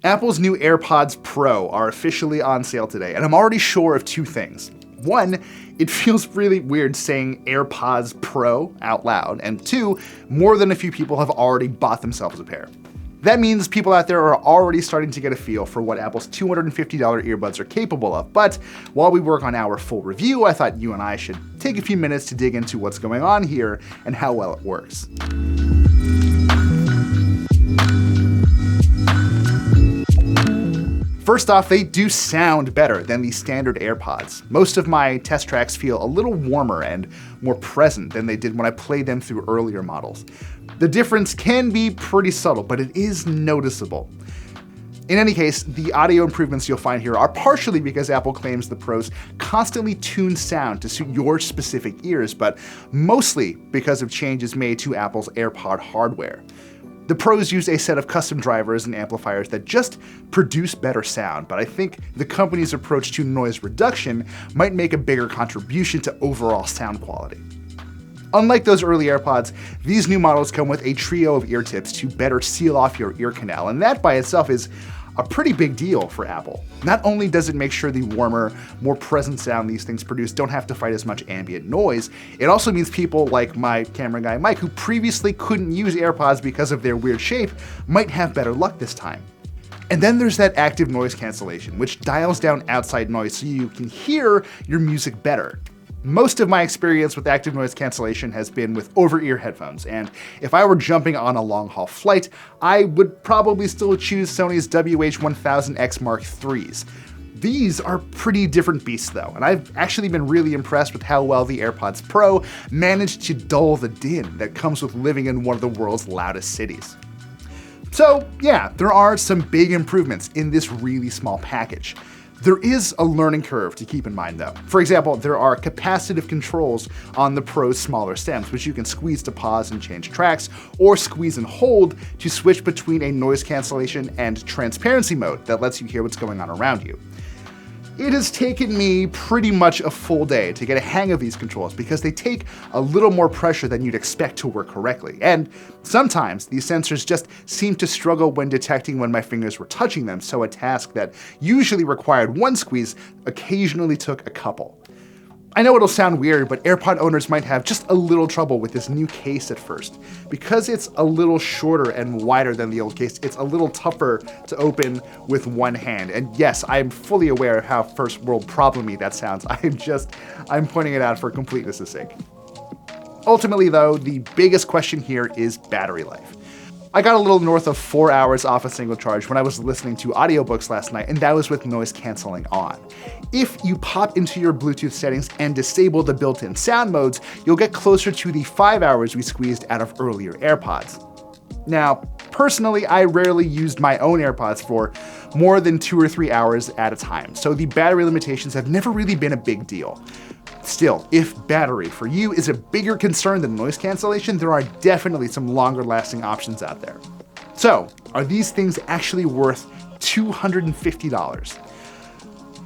Apple's new AirPods Pro are officially on sale today, and I'm already sure of two things. One, it feels really weird saying AirPods Pro out loud, and two, more than a few people have already bought themselves a pair. That means people out there are already starting to get a feel for what Apple's $250 earbuds are capable of, but while we work on our full review, I thought you and I should take a few minutes to dig into what's going on here and how well it works. First off, they do sound better than the standard AirPods. Most of my test tracks feel a little warmer and more present than they did when I played them through earlier models. The difference can be pretty subtle, but it is noticeable. In any case, the audio improvements you'll find here are partially because Apple claims the Pros constantly tune sound to suit your specific ears, but mostly because of changes made to Apple's AirPod hardware. The Pros use a set of custom drivers and amplifiers that just produce better sound, but I think the company's approach to noise reduction might make a bigger contribution to overall sound quality. Unlike those early AirPods, these new models come with a trio of ear tips to better seal off your ear canal, and that by itself is a pretty big deal for Apple. Not only does it make sure the warmer, more present sound these things produce don't have to fight as much ambient noise, it also means people like my camera guy Mike, who previously couldn't use AirPods because of their weird shape, might have better luck this time. And then there's that active noise cancellation, which dials down outside noise so you can hear your music better. Most of my experience with active noise cancellation has been with over-ear headphones, and if I were jumping on a long-haul flight, I would probably still choose Sony's WH-1000X Mark IIIs. These are pretty different beasts though, and I've actually been really impressed with how well the AirPods Pro managed to dull the din that comes with living in one of the world's loudest cities. So yeah, there are some big improvements in this really small package. There is a learning curve to keep in mind though. For example, there are capacitive controls on the Pro's smaller stems, which you can squeeze to pause and change tracks, or squeeze and hold to switch between a noise cancellation and transparency mode that lets you hear what's going on around you. It has taken me pretty much a full day to get a hang of these controls because they take a little more pressure than you'd expect to work correctly. And sometimes these sensors just seem to struggle when detecting when my fingers were touching them, so a task that usually required one squeeze occasionally took a couple. I know it'll sound weird, but AirPod owners might have just a little trouble with this new case at first. Because it's a little shorter and wider than the old case, it's a little tougher to open with one hand. And yes, I'm fully aware of how first world problem-y that sounds. I'm pointing it out for completeness' sake. Ultimately though, the biggest question here is battery life. I got a little north of 4 hours off a single charge when I was listening to audiobooks last night, and that was with noise canceling on. If you pop into your Bluetooth settings and disable the built-in sound modes, you'll get closer to the 5 hours we squeezed out of earlier AirPods. Now, personally, I rarely used my own AirPods for more than 2 or 3 hours at a time, so the battery limitations have never really been a big deal. Still, if battery for you is a bigger concern than noise cancellation, there are definitely some longer lasting options out there. So, are these things actually worth $250?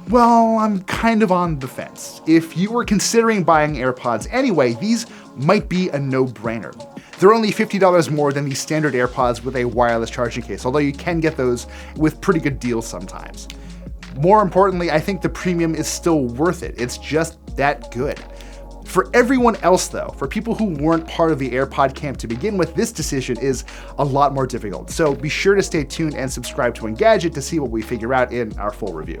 Well, I'm kind of on the fence. If you were considering buying AirPods anyway, these might be a no-brainer. They're only $50 more than the standard AirPods with a wireless charging case, although you can get those with pretty good deals sometimes. More importantly, I think the premium is still worth it. It's just that good. For everyone else though, for people who weren't part of the AirPod camp to begin with, this decision is a lot more difficult. So be sure to stay tuned and subscribe to Engadget to see what we figure out in our full review.